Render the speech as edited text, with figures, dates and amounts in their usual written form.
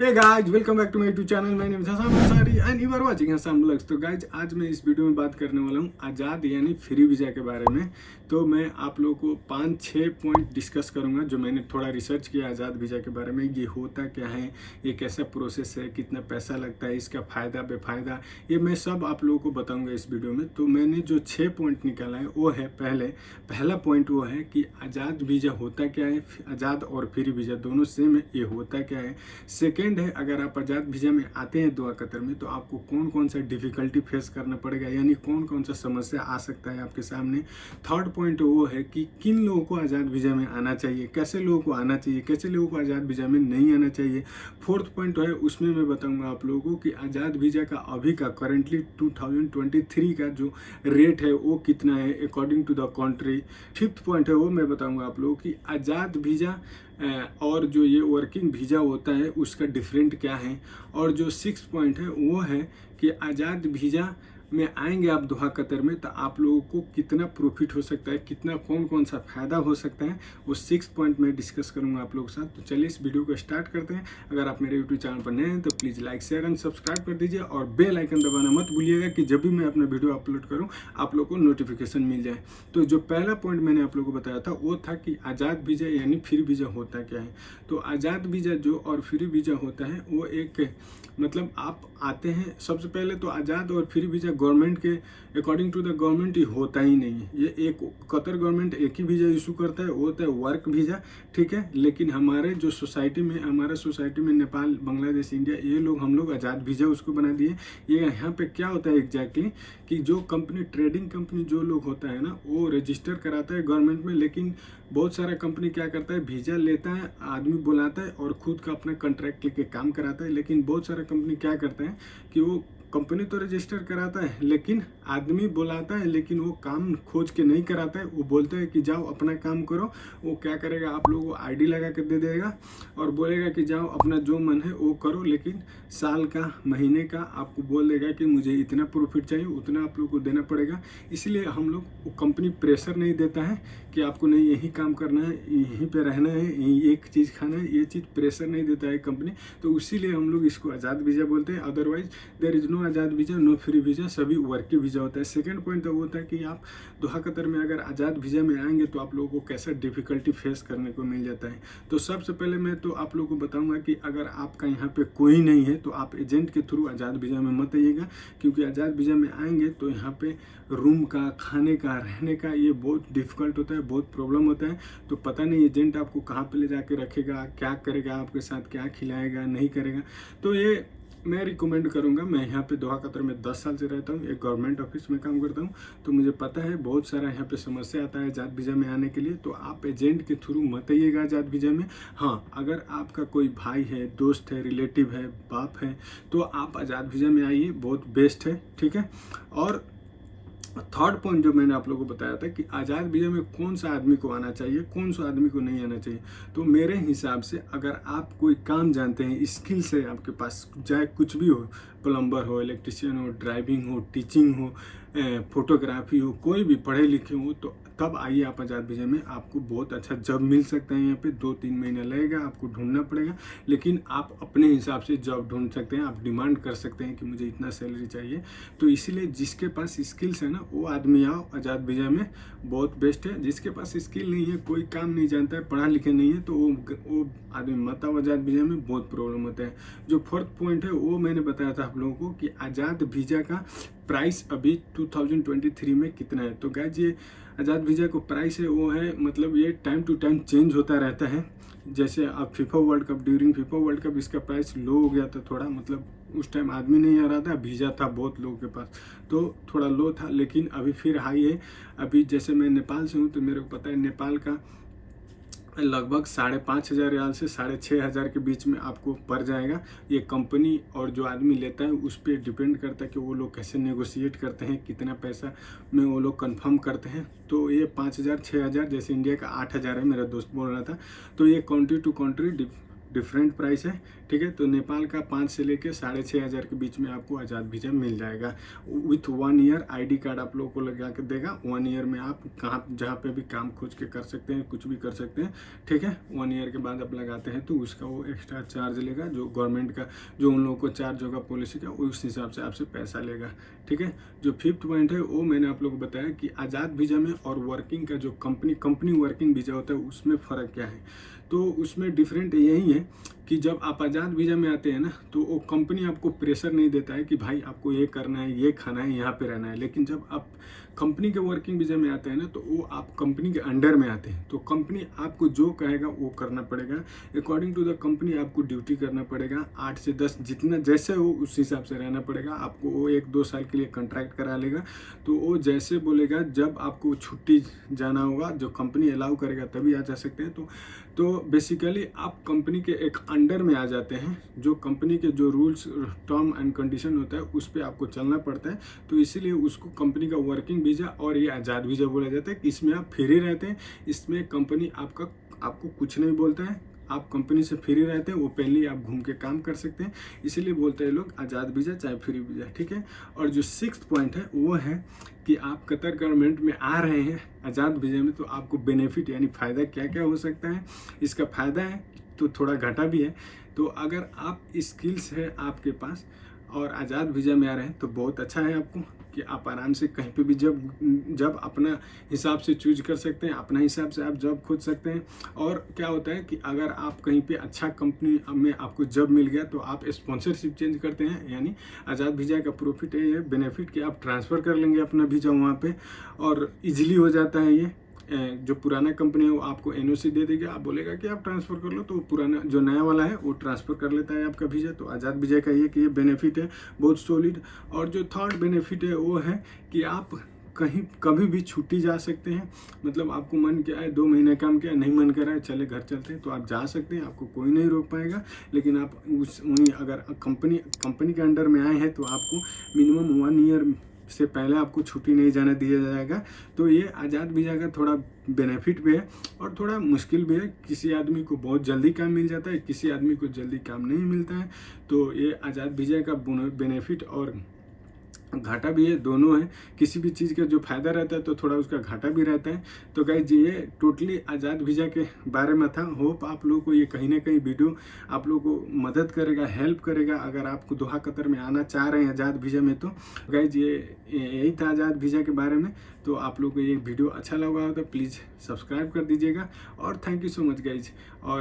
Hey guys, welcome back to my YouTube channel. My name is Hassan Ansari and you are watching Hassan Vlogs। तो guys आज मैं इस video में बात करने वाला हूँ आज़ाद यानी फ्री वीज़ा के बारे में। तो मैं आप लोगों को 5-6 पॉइंट डिस्कस करूँगा जो मैंने थोड़ा रिसर्च किया आज़ाद वीज़ा के बारे में। ये होता क्या है, ये कैसा प्रोसेस है, कितना पैसा लगता है, इसका फ़ायदा बेफ़ायदा, ये मैं सब आप लोगों को बताऊँगा इस वीडियो में। तो मैंने जो 6 पॉइंट निकाला है वो है पहला पॉइंट वो है कि आज़ाद वीज़ा होता क्या है, आज़ाद और फ्री वीज़ा दोनों सेम है, ये होता क्या है। सेकेंड है, अगर आप आज़ाद वीज़ा में आते हैं दोहा कतर में तो आपको कौन कौन सा डिफ़िकल्टी फेस करना पड़ेगा, यानी कौन कौन सा समस्या आ सकता है आपके सामने। थर्ड पॉइंट वो है कि किन लोगों को आज़ाद वीज़ा में आना चाहिए, कैसे लोगों को आना चाहिए, कैसे लोगों को आज़ाद वीज़ा में नहीं आना चाहिए। फोर्थ पॉइंट है, उसमें मैं बताऊंगा आप लोगों को कि आज़ाद वीज़ा का अभी का करेंटली 2023 का जो रेट है वो कितना है according to the country. Fifth point है वो मैं बताऊंगा आप लोगों की आज़ाद वीज़ा और जो ये वर्किंग वीज़ा होता है उसका डिफरेंट क्या है। और जो सिक्स पॉइंट है वो है कि आज़ाद वीज़ा में आएंगे आप दोहा कतर में तो आप लोगों को कितना प्रॉफिट हो सकता है, कितना कौन कौन सा फ़ायदा हो सकता है, वो 6 पॉइंट मैं डिस्कस करूंगा आप लोगों के साथ। तो चलिए इस वीडियो को स्टार्ट करते हैं। अगर आप मेरे यूट्यूब चैनल पर नए हैं तो please like share and subscribe कर दीजिए और बेल आइकन दबाना मत भूलिएगा कि जब भी मैं अपना वीडियो अपलोड करूँ आप लोग को नोटिफिकेशन मिल जाए। तो जो पहला पॉइंट मैंने आप लोगों को बताया था वो था कि आज़ाद वीज़ा यानी फ्री वीज़ा होता क्या है। तो आज़ाद वीज़ा जो और फ्री वीज़ा होता है वो एक मतलब आप आते हैं, सबसे पहले तो आज़ाद और फ्री वीज़ा गवर्नमेंट के अकॉर्डिंग टू द गवर्नमेंट ही होता ही नहीं है। ये एक कतर गवर्नमेंट एक ही वीज़ा इशू करता है, वो होता है वर्क वीज़ा, ठीक है। लेकिन हमारे जो सोसाइटी में, हमारा सोसाइटी में नेपाल, बांग्लादेश, इंडिया, ये लोग हम लोग आज़ाद वीज़ा उसको बना दिए। ये यहाँ पे क्या होता है एग्जैक्टली कि जो कंपनी, ट्रेडिंग कंपनी जो लोग होता है ना, वो रजिस्टर कराता है गवर्नमेंट में, लेकिन बहुत सारा कंपनी क्या करता है, वीज़ा लेता है, आदमी बुलाता है और खुद का अपना कॉन्ट्रैक्ट लेके काम कराता है। लेकिन बहुत सारा कंपनी क्या करता है कि वो कंपनी तो रजिस्टर कराता है लेकिन आदमी बुलाता है, लेकिन वो काम खोज के नहीं कराता है। वो बोलता है कि जाओ अपना काम करो। वो क्या करेगा, आप लोगों को आईडी लगा कर दे देगा और बोलेगा कि जाओ अपना जो मन है वो करो, लेकिन साल का, महीने का आपको बोल देगा कि मुझे इतना प्रॉफिट चाहिए, उतना आप लोग को देना पड़ेगा। इसलिए हम लोग, वो कंपनी प्रेशर नहीं देता है कि आपको नहीं यही काम करना है, यहीं पे रहना है, यहीं एक चीज़ खाना है, ये चीज़ प्रेशर नहीं देता है कंपनी। तो इसीलिए हम लोग इसको आज़ाद वीज़ा बोलते हैं। अदरवाइज देयर इज़ नो आज़ाद वीज़ा, नो फ्री वीज़ा, सभी वर्क वीज़ा होता है। सेकंड पॉइंट तो वो होता है कि आप दोहा कतर में अगर आज़ाद वीज़ा में आएंगे तो आप लोगों को कैसा डिफ़िकल्टी फेस करने को मिल जाता है। तो सबसे पहले मैं तो आप लोगों को बताऊंगा कि अगर आपका यहाँ पे कोई नहीं है तो आप एजेंट के थ्रू आज़ाद वीज़ा में मत आइएगा, क्योंकि आज़ाद वीज़ा में आएंगे तो यहाँ पे रूम का, खाने का, रहने का ये बहुत डिफ़िकल्ट होता है, बहुत प्रॉब्लम होता है। तो पता नहीं एजेंट आपको कहाँ पे ले जाके रखेगा, क्या करेगा आपके साथ, क्या खिलाएगा, नहीं करेगा। तो ये मैं रिकमेंड करूंगा। मैं यहाँ पे दोहा कतर में 10 साल से रहता हूँ, एक गवर्नमेंट ऑफिस में काम करता हूँ, तो मुझे पता है बहुत सारा यहाँ पे समस्या आता है आज़ाद वीज़ा में आने के लिए। तो आप एजेंट के थ्रू मत आइएगा आज़ाद वीज़ा में। हाँ, अगर आपका कोई भाई है, दोस्त है, रिलेटिव है, बाप है, तो आप आज़ाद वीज़ा में आइए, बहुत बेस्ट है, ठीक है। और थर्ड पॉइंट जो मैंने आप लोगों को बताया था कि आज़ाद वीज़ा में कौन सा आदमी को आना चाहिए, कौन सा आदमी को नहीं आना चाहिए। तो मेरे हिसाब से अगर आप कोई काम जानते हैं, स्किल्स है आपके पास, चाहे कुछ भी हो, प्लम्बर हो, इलेक्ट्रिशियन हो, ड्राइविंग हो, टीचिंग हो, फोटोग्राफी हो, कोई भी पढ़े लिखे हो, तो तब आइए आप आज़ाद वीज़ा में। आपको बहुत अच्छा जॉब मिल सकता है। यहाँ पे 2-3 महीना लगेगा, आपको ढूंढना पड़ेगा, लेकिन आप अपने हिसाब से जॉब ढूंढ सकते हैं। आप डिमांड कर सकते हैं कि मुझे इतना सैलरी चाहिए। तो इसीलिए जिसके पास स्किल्स है ना, वो आदमी आओ आज़ाद वीज़ा में, बहुत बेस्ट है। जिसके पास स्किल नहीं है, कोई काम नहीं जानता है, पढ़ा लिखा नहीं है, तो वो आदमी मत आओ आज़ाद वीज़ा में, बहुत प्रॉब्लम होता है। जो फोर्थ पॉइंट है वो मैंने बताया था आप लोगों को कि आज़ाद वीज़ा का प्राइस अभी 2023 में कितना है। तो गाइस ये आज़ाद वीज़ा को प्राइस है वो है, मतलब ये टाइम टू टाइम चेंज होता रहता है। जैसे अब FIFA world cup, during FIFA world cup इसका प्राइस लो हो गया था थोड़ा, मतलब उस टाइम आदमी नहीं आ रहा था, वीज़ा था बहुत लोगों के पास, तो थोड़ा लो था, लेकिन अभी फिर हाई है। अभी जैसे मैं नेपाल से हूँ तो मेरे को पता है नेपाल का लगभग 5,500 रियाल से 6,500 के बीच में आपको पड़ जाएगा। ये कंपनी और जो आदमी लेता है उस पर डिपेंड करता है कि वो लोग कैसे नेगोशिएट करते हैं, कितना पैसा में वो लोग कंफर्म करते हैं। तो ये 5,000 6,000, जैसे इंडिया का 8,000 है, मेरा दोस्त बोल रहा था। तो ये country to country different price है, ठीक है। तो नेपाल का 5 से लेके 6,500 के बीच में आपको आज़ाद वीज़ा मिल जाएगा विथ 1 ईयर। आईडी कार्ड आप लोगों को लगा के देगा। 1 ईयर में आप कहाँ जहाँ पे भी काम खोज के कर सकते हैं, कुछ भी कर सकते हैं, ठीक है। 1 ईयर के बाद आप लगाते हैं तो उसका वो एक्स्ट्रा चार्ज लेगा, जो गवर्नमेंट का जो उन लोगों को चार्ज होगा पॉलिसी का, उस हिसाब से आपसे पैसा लेगा, ठीक है। जो 5th पॉइंट है वो मैंने आप लोगों को बताया कि आज़ाद वीज़ा में और वर्किंग का जो कंपनी वर्किंग वीज़ा होता है उसमें फ़र्क क्या है। तो उसमें डिफरेंट यही है कि जब आप आज़ाद वीज़ा में आते हैं ना, तो वो कंपनी आपको प्रेशर नहीं देता है कि भाई आपको ये करना है, ये खाना है, यहाँ पे रहना है। लेकिन जब आप कंपनी के वर्किंग वीज़ा में आते हैं ना, तो वो आप कंपनी के अंडर में आते हैं। तो कंपनी आपको जो कहेगा वो करना पड़ेगा। अकॉर्डिंग टू द कंपनी आपको ड्यूटी करना पड़ेगा 8 से 10, जितना जैसे हो उस हिसाब से रहना पड़ेगा। आपको वो 1-2 साल के लिए कॉन्ट्रैक्ट करा लेगा। तो वो जैसे बोलेगा, जब आपको छुट्टी जाना होगा, जो कंपनी अलाउ करेगा तभी आ जा सकते हैं। तो बेसिकली आप कंपनी के एक अंडर में आ जाते हैं। जो कंपनी के जो रूल्स टर्म एंड कंडीशन होता है उस पर आपको चलना पड़ता है। तो इसीलिए उसको कंपनी का वर्किंग वीज़ा और ये आज़ाद वीज़ा बोला जाता है। इसमें आप फ्री रहते हैं, इसमें कंपनी आपको कुछ नहीं बोलता है, आप कंपनी से फ्री रहते हैं। वो पहले आप घूम के काम कर सकते हैं, इसीलिए बोलते हैं लोग आज़ाद वीज़ा चाहे फ्री वीज़ा, ठीक है। और जो 6th पॉइंट है वो है कि आप कतर गवर्नमेंट में आ रहे हैं आज़ाद वीज़ा में, तो आपको बेनिफिट यानी फ़ायदा क्या क्या हो सकता है। इसका फ़ायदा है तो थोड़ा घाटा भी है। तो अगर आप स्किल्स है आपके पास और आज़ाद वीज़ा में आ रहे हैं तो बहुत अच्छा है आपको कि आप आराम से कहीं पे भी जब अपना हिसाब से चूज कर सकते हैं, अपना हिसाब से आप जॉब खोज सकते हैं। और क्या होता है कि अगर आप कहीं पे अच्छा कंपनी में आपको जॉब मिल गया तो आप स्पॉन्सरशिप चेंज करते हैं। यानी आज़ाद वीज़ा का प्रॉफिट है ये बेनिफिट कि आप ट्रांसफ़र कर लेंगे अपना वीज़ा वहाँ पे, और ईजिली हो जाता है ये। जो पुराना कंपनी है वो आपको एनओसी दे देगा, आप बोलेगा कि आप ट्रांसफ़र कर लो, तो पुराना जो नया वाला है वो ट्रांसफ़र कर लेता है आपका वीज़ा। तो आज़ाद वीज़ा का ये कि ये बेनिफिट है बहुत सॉलिड। और जो 3rd बेनिफिट है वो है कि आप कहीं कभी भी छुट्टी जा सकते हैं। मतलब आपको मन किया है 2 महीने काम किया, नहीं मन कर रहा है, चले घर चलते हैं, तो आप जा सकते हैं, आपको कोई नहीं रोक पाएगा। लेकिन आप अगर कंपनी के अंडर में आए हैं तो आपको मिनिमम 1 ईयर से पहले आपको छुट्टी नहीं जाने दिया जाएगा। तो ये आज़ाद वीज़ा का थोड़ा बेनिफिट भी है और थोड़ा मुश्किल भी है। किसी आदमी को बहुत जल्दी काम मिल जाता है, किसी आदमी को जल्दी काम नहीं मिलता है। तो ये आज़ाद वीज़ा का बेनिफिट और घाटा भी है, दोनों है। किसी भी चीज़ का जो फ़ायदा रहता है तो थोड़ा उसका घाटा भी रहता है। तो गाइस ये टोटली आज़ाद वीज़ा के बारे में था। होप आप लोगों को ये कहीं ना कहीं वीडियो आप लोगों को मदद करेगा, हेल्प करेगा। अगर आपको दोहा कतर में आना चाह रहे हैं आज़ाद वीज़ा में, तो गाइस ये यही था आज़ाद वीज़ा के बारे में। तो आप लोगों को ये वीडियो अच्छा लगा हो तो प्लीज़ सब्सक्राइब कर दीजिएगा और thank you so much guys. और